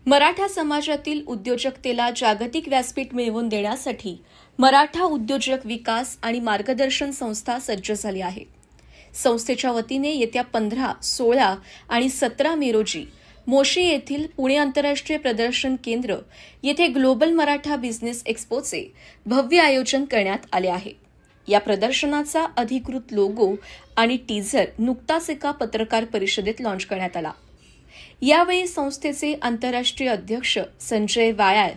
मराठा समाजातील उद्योजकतेला जागतिक व्यासपीठ मिळवून देण्यासाठी मराठा उद्योजक विकास आणि मार्गदर्शन संस्था सज्ज झाली आहे। संस्थेच्या वतीने येत्या 15, 16 आणि 17 मे रोजी मोशी येथील पुणे आंतरराष्ट्रीय प्रदर्शन केंद्र येथे ग्लोबल मराठा बिझनेस एक्स्पोचे भव्य आयोजन करण्यात आले आहे। या प्रदर्शनाचा अधिकृत लोगो आणि टीझर नुकताच एका पत्रकार परिषदेत लॉन्च करण्यात आला। यावेळी संस्थेचे आंतरराष्ट्रीय अध्यक्ष संजय वायाळ,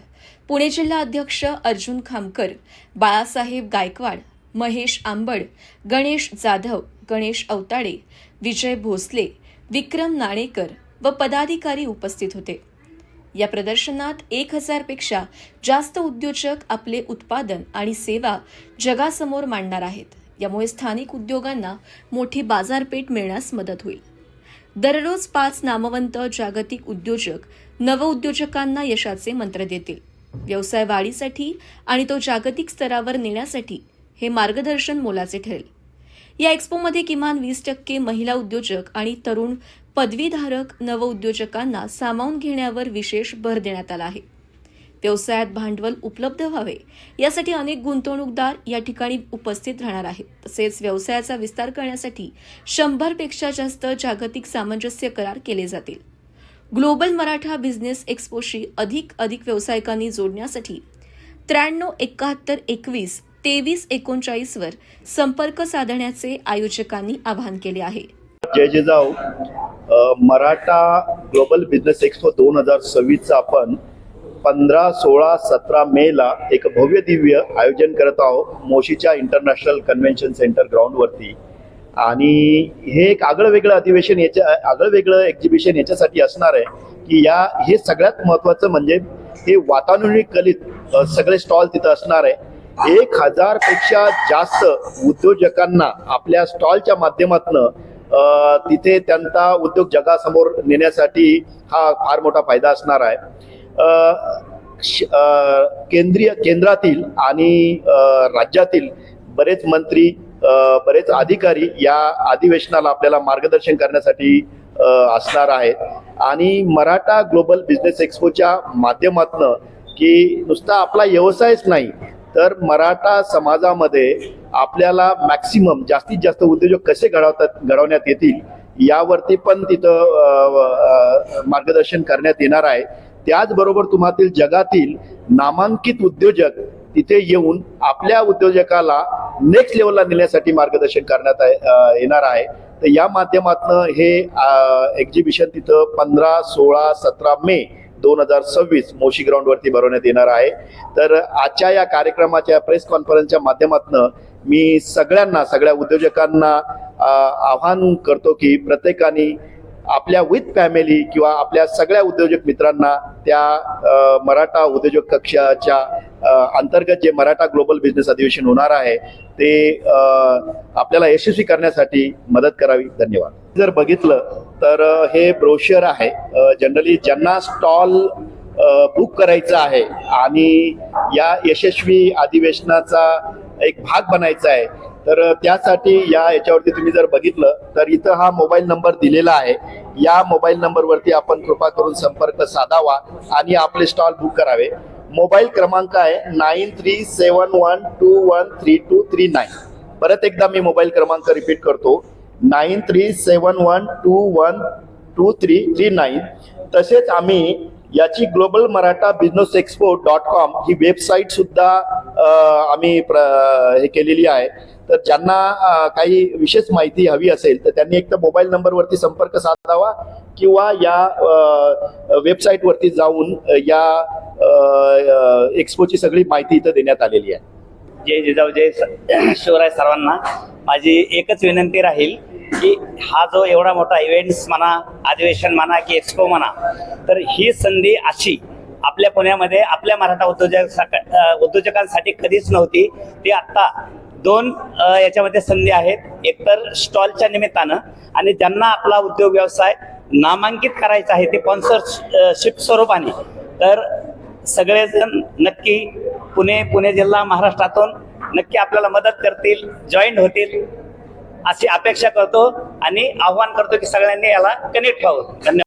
पुणे जिल्हा अध्यक्ष अर्जुन खामकर, बाळासाहेब गायकवाड, महेश आंबड, गणेश जाधव, गणेश अवताडे, विजय भोसले, विक्रम नाणेकर व पदाधिकारी उपस्थित होते। या प्रदर्शनात 1000 पेक्षा जास्त उद्योजक आपले उत्पादन आणि सेवा जगासमोर मांडणार आहेत। यामुळे स्थानिक उद्योगांना मोठी बाजारपेठ मिळण्यास मदत होईल। दररोज 5 नामवंत जागतिक उद्योजक नवउद्योजकांना यशाचे मंत्र देतील। व्यवसाय वाढीसाठी आणि तो जागतिक स्तरावर नेण्यासाठी हे मार्गदर्शन मोलाचे ठरेल। या एक्स्पोमध्ये किमान 20% महिला उद्योजक आणि तरुण पदवीधारक नवउद्योजकांना सामावून घेण्यावर विशेष भर देण्यात आला आहे। व्यवसायात भांडवल उपलब्ध व्हावे यासाठी अनेक गुंतवणूकदार या ठिकाणी उपस्थित राहणार आहेत। तसेच व्यवसायाचा विस्तार करण्यासाठी 100 पेक्षा जास्त जागतिक सामंजस्य करार केले जातील। ग्लोबल मराठा बिझनेस एक्स्पोशी अधिक व्यावसायिकांनी जोडण्यासाठी 93 71 21 23 39 वर संपर्क साधण्याचे आयोजकांनी आवाहन केले आहे। जय Jijau. Maratha global business expo 2026 चा आपण 15, 16, 17 मे ला एक भव्य दिव्य आयोजन करत आहोत मोशीच्या इंटरनॅशनल कन्व्हेन्शन सेंटर ग्राउंड वरती। आणि हे एक आगळं वेगळं एक्झिबिशन याच्यासाठी असणार आहे की हे सगळ्यात महत्त्वाचं म्हणजे हे वातानुकूलित सगळे स्टॉल तिथं असणार आहे। 1000 पेक्षा जास्त उद्योजकांना आपल्या स्टॉलच्या माध्यमातून तिथे त्यांचा उद्योग जगासमोर नेण्यासाठी हा फार मोठा फायदा असणार आहे। केंद्रातील आणि राज्यातील बरेच मंत्री, बरेच अधिकारी या अधिवेशनाला आपल्याला मार्गदर्शन करण्यासाठी असणार आहेत। आणि मराठा ग्लोबल बिझनेस एक्स्पोच्या माध्यमातून की नुसता आपला व्यवसायच नाही तर मराठा समाजामध्ये आपल्याला मॅक्सिमम जास्तीत जास्त उद्योजक कसे घडवण्यात येतील यावरती पण तिथं मार्गदर्शन करण्यात येणार आहे। त्याचबरोबर तुम्हातील जगातील नामांकित उद्योजक तिथे येऊन आपल्या उद्योजकाला नेक्स्ट लेवलला नेण्यासाठी मार्गदर्शन करण्यात येणार आहे। तर या माध्यमातून हे एक्झिबिशन तिथं 15, 16, 17 मे 2026 मोशी ग्राउंड वरती भरवण्यात येणार आहे। तर आजच्या या कार्यक्रमाच्या प्रेस कॉन्फरन्सच्या माध्यमातून मी सगळ्या उद्योजकांना आवाहन करतो की प्रत्येकाने आपल्या विथ फॅमिली किंवा आपल्या सगळ्या उद्योजक मित्रांना त्या मराठा उद्योजक कक्षाच्या अंतर्गत जे मराठा ग्लोबल बिझनेस अधिवेशन होणार आहे ते आपल्याला यशस्वी करण्यासाठी मदत करावी। धन्यवाद। जर बघितलं तर हे ब्रोशर आहे। जनरली ज्यांना स्टॉल बुक करायचा आहे आणि या यशस्वी अधिवेशनाचा एक भाग बनायचा आहे तर त्यासाठी याच्यावरती तुम्ही जर बघितलं तर इथं हा मोबाईल नंबर दिलेला आहे। या मोबाईल नंबरवरती आपण कृपा करून संपर्क साधावा आणि आपले स्टॉल बुक करावे। मोबाईल क्रमांक आहे 9371213239। परत एकदा मी मोबाईल क्रमांक रिपीट करतो 9371212339। तसेच आम्ही याची ग्लोबल मराठा बिझनेस एक्स्पो.com ही वेबसाईट सुद्धा आम्ही हे केलेली आहे। तर ज्यांना काही विशेष माहिती हवी असेल तर त्यांनी एक तर मोबाईल नंबरवरती संपर्क साधावा किंवा या वेबसाईटवरती जाऊन या एक्स्पोची सगळी माहिती इथं देण्यात आलेली आहे। जय जिजाऊ, जय शिवराय सर्वांना। माझी एकच विनंती राहील की हा जो एवढा मोठा इव्हेंट्स म्हणा, अधिवेशन म्हणा की एक्स्पो म्हणा, तर ही संधी अशी आपल्या पुण्यामध्ये आपल्या मराठा उद्योजकांसाठी कधीच नव्हती। ती आता 2 याच्यामध्ये संधी आहेत। एकतर स्टॉलच्या निमित्तानं आणि ज्यांना आपला उद्योग व्यवसाय नामांकित करायचा आहे ते स्पॉन्सरशिप स्वरूपाने, तर सगळेजण नक्की पुणे जिल्हा महाराष्ट्रातून नक्की आपल्याला मदत करतील, जॉईन होतील अशी अपेक्षा करतो आणि आव्हान करतो की सगळ्यांनी याला कनेक्ट व्हावं। धन्यवाद।